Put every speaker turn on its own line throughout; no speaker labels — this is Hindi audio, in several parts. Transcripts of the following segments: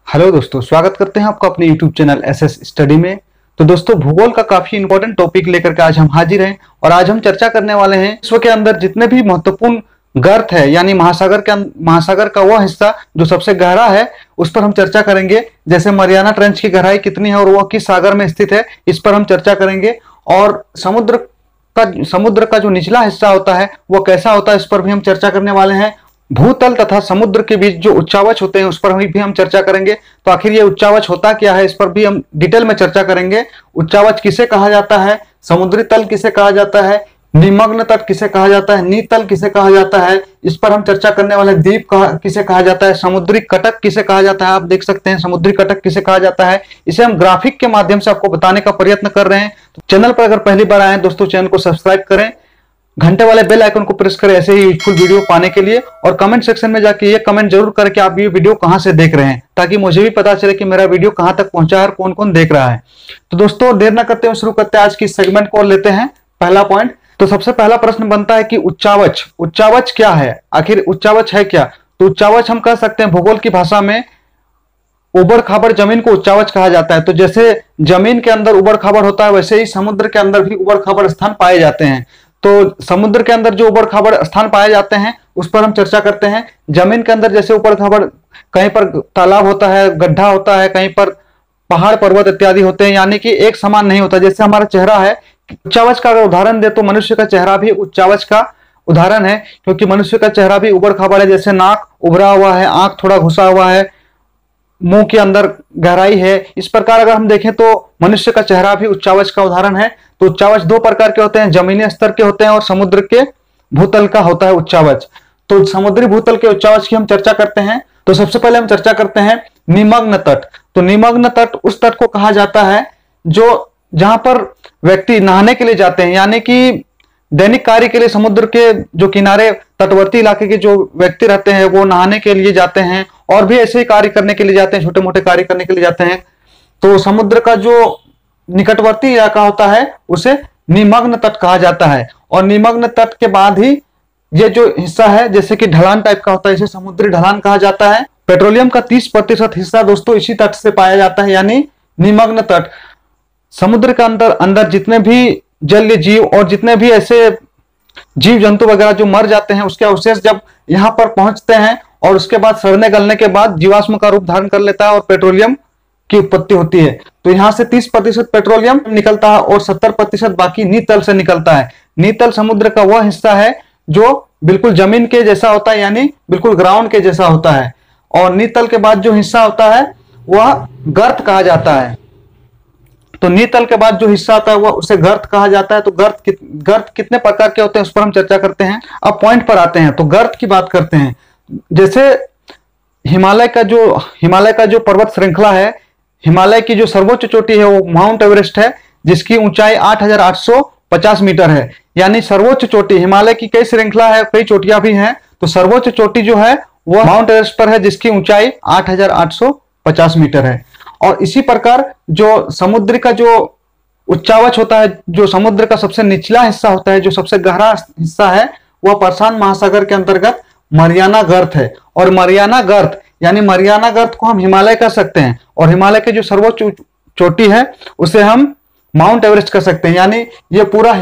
हेलो दोस्तों, स्वागत करते हैं आपका अपने YouTube चैनल एसएस स्टडी में। तो दोस्तों, भूगोल का काफी इंपॉर्टेंट टॉपिक लेकर के आज हम हाजिर हैं और आज हम चर्चा करने वाले हैं विश्व के अंदर जितने भी महत्वपूर्ण गर्त है यानी महासागर का वह हिस्सा जो सबसे गहरा है, उस पर हम चर्चा करेंगे। जैसे मरियाना ट्रेंच की गहराई कितनी है और वह किस सागर में स्थित है, इस पर हम चर्चा करेंगे। और समुद्र का जो निचला हिस्सा होता है वह कैसा होता है, इस पर भी हम चर्चा करने वाले हैं। भूतल तथा समुद्र के बीच जो उच्चावच होते हैं उस पर भी हम चर्चा करेंगे। तो आखिर ये उच्चावच होता क्या है, इस पर भी हम डिटेल में चर्चा करेंगे। उच्चावच किसे कहा जाता है, समुद्री तल किसे कहा जाता है, निमग्न तट किसे कहा जाता है, नीतल किसे कहा जाता है, इस पर हम चर्चा करने वाले। द्वीप किसे कहा जाता है, समुद्री कटक किसे कहा जाता है, आप देख सकते हैं समुद्री कटक किसे कहा जाता है। इसे हम ग्राफिक के माध्यम से आपको बताने का प्रयत्न कर रहे हैं। तो चैनल पर अगर पहली बार आए दोस्तों, चैनल को सब्सक्राइब करें, घंटे वाले बेल आइकन को प्रेस करें ऐसे ही यूजफुल वीडियो पाने के लिए। और कमेंट सेक्शन में जाके ये कमेंट जरूर करें कि आप ये वीडियो कहां से देख रहे हैं, ताकि मुझे भी पता चले कि मेरा वीडियो कहां तक पहुंचा है और कौन कौन देख रहा है। तो दोस्तों, देर ना करते हुए शुरू करते हैं आज की सेगमेंट को और लेते हैं पहला पॉइंट। तो सबसे पहला प्रश्न बनता है कि उच्चावच क्या है, आखिर उच्चावच है क्या। तो उच्चावच हम कह सकते हैं भूगोल की भाषा में उबड़ खाबड़ जमीन को उच्चावच कहा जाता है। तो जैसे जमीन के अंदर उबड़ खाबड़ होता है, वैसे ही समुद्र के अंदर भी उबड़ खाबड़ स्थान पाए जाते हैं। तो समुद्र के अंदर जो उबड़ खाबड़ स्थान पाए जाते हैं उस पर हम चर्चा करते हैं। जमीन के अंदर जैसे उबड़ खाबड़, कहीं पर तालाब होता है, गड्ढा होता है, कहीं पर पहाड़ पर्वत इत्यादि होते हैं, यानी कि एक समान नहीं होता। जैसे हमारा चेहरा है, उच्चावच का अगर उदाहरण दे तो मनुष्य का चेहरा भी उच्चावच का उदाहरण है, क्योंकि मनुष्य का चेहरा भी उबड़ खाबड़ है। जैसे नाक उभरा हुआ है, आंख थोड़ा घुसा हुआ है, मुंह के अंदर गहराई है। इस प्रकार अगर हम देखें तो मनुष्य का चेहरा भी उच्चावच का उदाहरण है। तो उच्चावच दो प्रकार के होते हैं, जमीनी स्तर के होते हैं और समुद्र के भूतल का होता है उच्चावच। तो समुद्री भूतल के उच्चावच की हम चर्चा करते हैं। तो सबसे पहले हम चर्चा करते हैं निमग्न तट। तो निमग्न तट उस तट को कहा जाता है जो जहां पर व्यक्ति नहाने के लिए जाते हैं, यानी कि दैनिक कार्य के लिए समुद्र के जो किनारे तटवर्ती इलाके के जो व्यक्ति रहते हैं वो नहाने के लिए जाते हैं और भी ऐसे ही कार्य करने के लिए जाते हैं, छोटे मोटे कार्य करने के लिए जाते हैं। तो समुद्र का जो निकटवर्ती इलाका होता है उसे निमग्न तट कहा जाता है। और निमग्न तट के बाद ही ये जो हिस्सा है जैसे कि ढलान टाइप का होता है, इसे समुद्री ढलान कहा जाता है। पेट्रोलियम का 30% हिस्सा दोस्तों इसी तट से पाया जाता है, यानी निमग्न तट। समुद्र के अंदर जितने भी जलीय जीव और जितने भी ऐसे जीव जंतु वगैरह जो मर जाते हैं उसके अवशेष जब यहाँ पर पहुंचते हैं और उसके बाद सड़ने गलने के बाद जीवाश्म का रूप धारण कर लेता है और पेट्रोलियम की उत्पत्ति होती है। तो यहाँ से 30% पेट्रोलियम निकलता है और 70% बाकी नीतल से निकलता है। नीतल समुद्र का वह हिस्सा है जो बिल्कुल जमीन के जैसा होता है, यानी बिल्कुल ग्राउंड के जैसा होता है। और नीतल के बाद जो हिस्सा होता है वह गर्त कहा जाता है। तो नीतल के बाद जो हिस्सा आता है वह उसे गर्त कहा जाता है। तो गर्त कितने प्रकार के होते हैं उस पर हम चर्चा करते हैं। अब पॉइंट पर आते हैं तो गर्त की बात करते हैं। जैसे हिमालय का जो पर्वत श्रृंखला है, हिमालय की जो सर्वोच्च चोटी है वो माउंट एवरेस्ट है, जिसकी ऊंचाई 8,850 मीटर है। यानी सर्वोच्च चोटी, हिमालय की कई श्रृंखला है, कई चोटियां भी हैं, तो सर्वोच्च चोटी जो है वह माउंट एवरेस्ट पर है, जिसकी ऊंचाई 8,850 मीटर है। और इसी प्रकार जो समुद्र का जो उच्चावच होता है, जो समुद्र का सबसे निचला हिस्सा होता है, जो सबसे गहरा हिस्सा है, वह प्रशांत महासागर के अंतर्गत मरियाना गर्त है। और मरियाना गर्त यानी मरियाना गर्त को हम हिमालय कह सकते हैं, और हिमालय की जो सर्वोच्च चोटी है उसे हम माउंट एवरेस्ट कह सकते हैं। यानी ये पूरा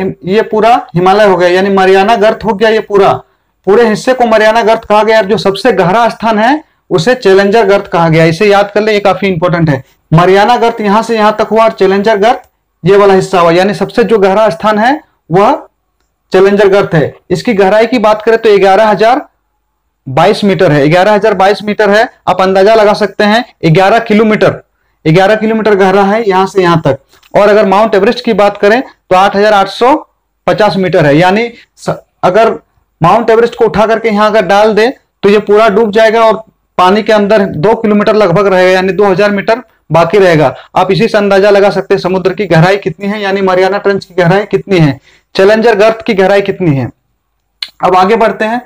हिमालय हो गया, यानी मरियाना गर्त हो गया। ये पूरे हिस्से को मरियाना गर्त कहा गया। जो सबसे गहरा स्थान है उसे चैलेंजर गर्त कहा गया। इसे याद कर ले, ये काफी इंपॉर्टेंट है। मरियाना गर्त यहां से यहां तक हुआ और चैलेंजर गर्त ये वाला हिस्सा हुआ, यानी सबसे जो गहरा स्थान है वह चैलेंजर गर्त है। इसकी गहराई की बात करें तो 11,022 मीटर है। 11,022 मीटर है, आप अंदाजा लगा सकते हैं 11 किलोमीटर गहरा है यहां से यहां तक। और अगर माउंट एवरेस्ट की बात करें तो 8,850 मीटर है। यानी अगर माउंट एवरेस्ट को उठा करके यहां अगर डाल दे तो ये पूरा डूब जाएगा और पानी के अंदर 2 किलोमीटर लगभग रहेगा, यानी 2,000 मीटर बाकी रहेगा। आप इसी से अंदाजा लगा सकते हैं समुद्र की गहराई कितनी है, यानी मरियाना ट्रेंच की गहराई कितनी है, चैलेंजर गर्त की गहराई कितनी है। अब आगे बढ़ते हैं।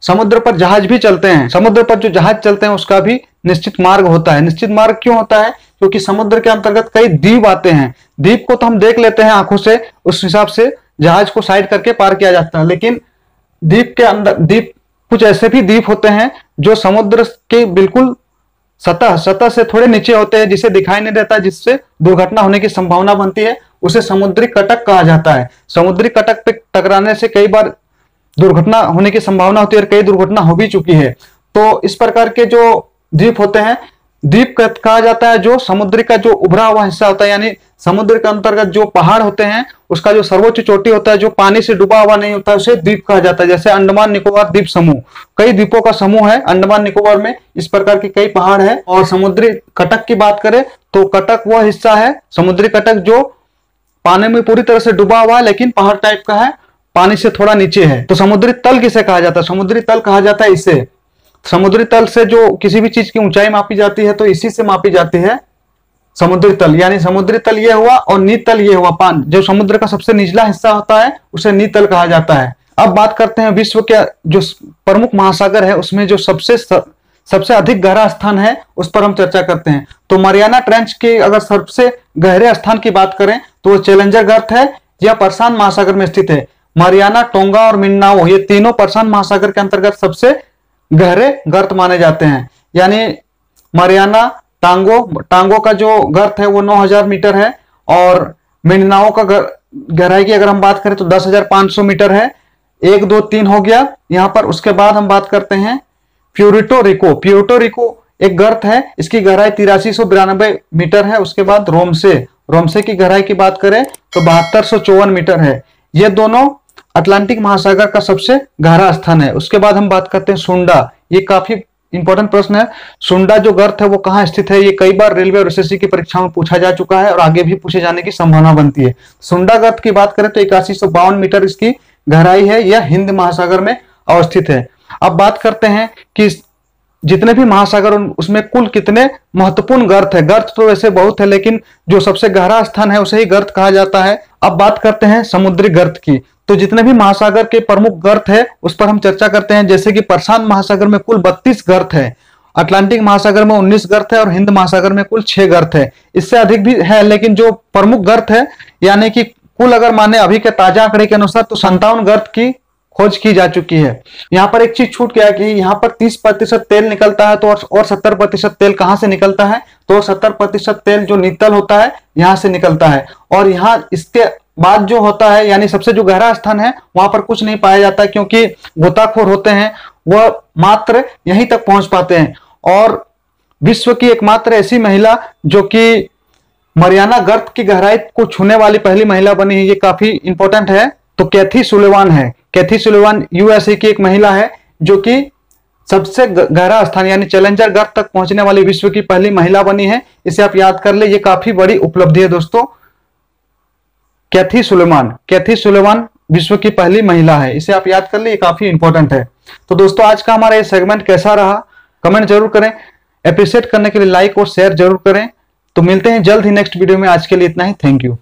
समुद्र पर जहाज भी चलते हैं। समुद्र पर जो जहाज चलते हैं उसका भी निश्चित मार्ग होता है। निश्चित मार्ग क्यों होता है? क्योंकि समुद्र के अंतर्गत कई द्वीप आते हैं। द्वीप को तो हम देख लेते हैं आंखों से, उस हिसाब से जहाज को साइड करके पार किया जाता है। लेकिन द्वीप के अंदर कुछ ऐसे भी द्वीप होते हैं जो समुद्र के बिल्कुल सतह से थोड़े नीचे होते हैं, जिसे दिखाई नहीं देता, जिससे दुर्घटना होने की संभावना बनती है, उसे समुद्री कटक कहा जाता है। समुद्री कटक पे टकराने से कई बार दुर्घटना होने की संभावना होती है और कई दुर्घटना हो भी चुकी है। तो इस प्रकार के जो द्वीप होते हैं, द्वीप कहा जाता है जो समुद्र का जो उभरा हुआ हिस्सा होता है, यानी समुद्र के अंतर्गत जो पहाड़ होते हैं उसका जो सर्वोच्च चोटी होता है, जो पानी से डूबा हुआ नहीं होता है, उसे द्वीप कहा जाता है। जैसे अंडमान निकोबार द्वीप समूह, कई द्वीपों का समूह है अंडमान निकोबार में, इस प्रकार के कई पहाड़ है। और समुद्री कटक की बात करें तो कटक वह हिस्सा है, समुद्री कटक जो पानी में पूरी तरह से डूबा हुआ है लेकिन पहाड़ टाइप का है, पानी से थोड़ा नीचे है। तो समुद्री तल किसे कहा जाता है? समुद्री तल कहा जाता है इसे। समुद्री तल से जो किसी भी चीज की ऊंचाई मापी जाती है तो इसी से मापी जाती है समुद्री तल। यानी समुद्री तल ये हुआ और नीतल ये हुआ, पान जो समुद्र का सबसे निचला हिस्सा होता है उसे नीतल कहा जाता है। अब बात करते हैं विश्व के जो प्रमुख महासागर है उसमें जो सबसे अधिक गहरा स्थान है उस पर हम चर्चा करते हैं। तो मरियाना ट्रेंच के अगर सबसे गहरे स्थान की बात करें तो वो चैलेंजर गर्त है, यह प्रशांत महासागर में स्थित है। मरियाना, टोंगा और मिन्नाओ ये तीनों प्रशांत महासागर के अंतर्गत सबसे गहरे गर्त माने जाते हैं। यानी मरियाना टांगो का जो गर्त है वो 9000 मीटर है और मिन्नाओ का गहराई की अगर हम बात करें तो 10,500 मीटर है। 1, 2, 3 हो गया यहां पर। उसके बाद हम बात करते हैं प्यूर्टो रिको एक गर्त है, इसकी गहराई 8392 मीटर है। उसके बाद रोमसे की गहराई की बात करें तो 7254 मीटर है। ये दोनों अटलांटिक महासागर का सबसे गहरा स्थान है। उसके बाद हम बात करते हैं सुंडा, ये काफी इंपॉर्टेंट प्रश्न है। सुंडा जो गर्त है वो कहाँ स्थित है? ये कई बार रेलवे और एसएससी की परीक्षा में पूछा जा चुका है और आगे भी पूछे जाने की संभावना बनती है। सुंडा गर्त की बात करें तो 8152 मीटर इसकी गहराई है, यह हिंद महासागर में अवस्थित है। अब बात करते हैं कि जितने भी महासागर उसमें कुल कितने महत्वपूर्ण गर्त है। गर्त तो वैसे बहुत है लेकिन जो सबसे गहरा स्थान है उसे ही गर्त कहा जाता है। अब बात करते हैं समुद्री गर्त की। तो जितने भी महासागर के प्रमुख गर्त है उस पर हम चर्चा करते हैं। जैसे कि प्रशांत महासागर में कुल 32 गर्त है, अटलांटिक महासागर में 19 गर्त है और हिंद महासागर में कुल 6 गर्त है। इससे अधिक भी है लेकिन जो प्रमुख गर्त है यानी कि कुल अगर माने अभी के ताजा आंकड़े के अनुसार तो 57 गर्त की खोज की जा चुकी है। यहाँ पर एक चीज छूट गया कि यहाँ पर 30% तेल निकलता है तो और 70% तेल कहाँ से निकलता है? तो 70% तेल जो नीतल होता है यहाँ से निकलता है। और यहाँ इसके बाद जो होता है यानी सबसे जो गहरा स्थान है वहां पर कुछ नहीं पाया जाता क्योंकि गोताखोर होते हैं वह मात्र यहीं तक पहुंच पाते हैं। और विश्व की एकमात्र ऐसी महिला जो कि मरियाना गर्त की गहराई को छूने वाली पहली महिला बनी है, ये काफी इंपॉर्टेंट है। तो कैथी सुलिवान है। कैथी सुलिवान यूएसए की एक महिला है जो कि सबसे गहरा स्थान यानी चैलेंजर गर्त तक पहुंचने वाली विश्व की पहली महिला बनी है। इसे आप याद कर ले, ये काफी बड़ी उपलब्धि है दोस्तों। कैथी सुलेमान विश्व की पहली महिला है, इसे आप याद कर ले, ये काफी इंपॉर्टेंट है। तो दोस्तों आज का हमारा ये सेगमेंट कैसा रहा कमेंट जरूर करें, अप्रिशिएट करने के लिए लाइक और शेयर जरूर करें। तो मिलते हैं जल्द ही नेक्स्ट वीडियो में, आज के लिए इतना ही, थैंक यू।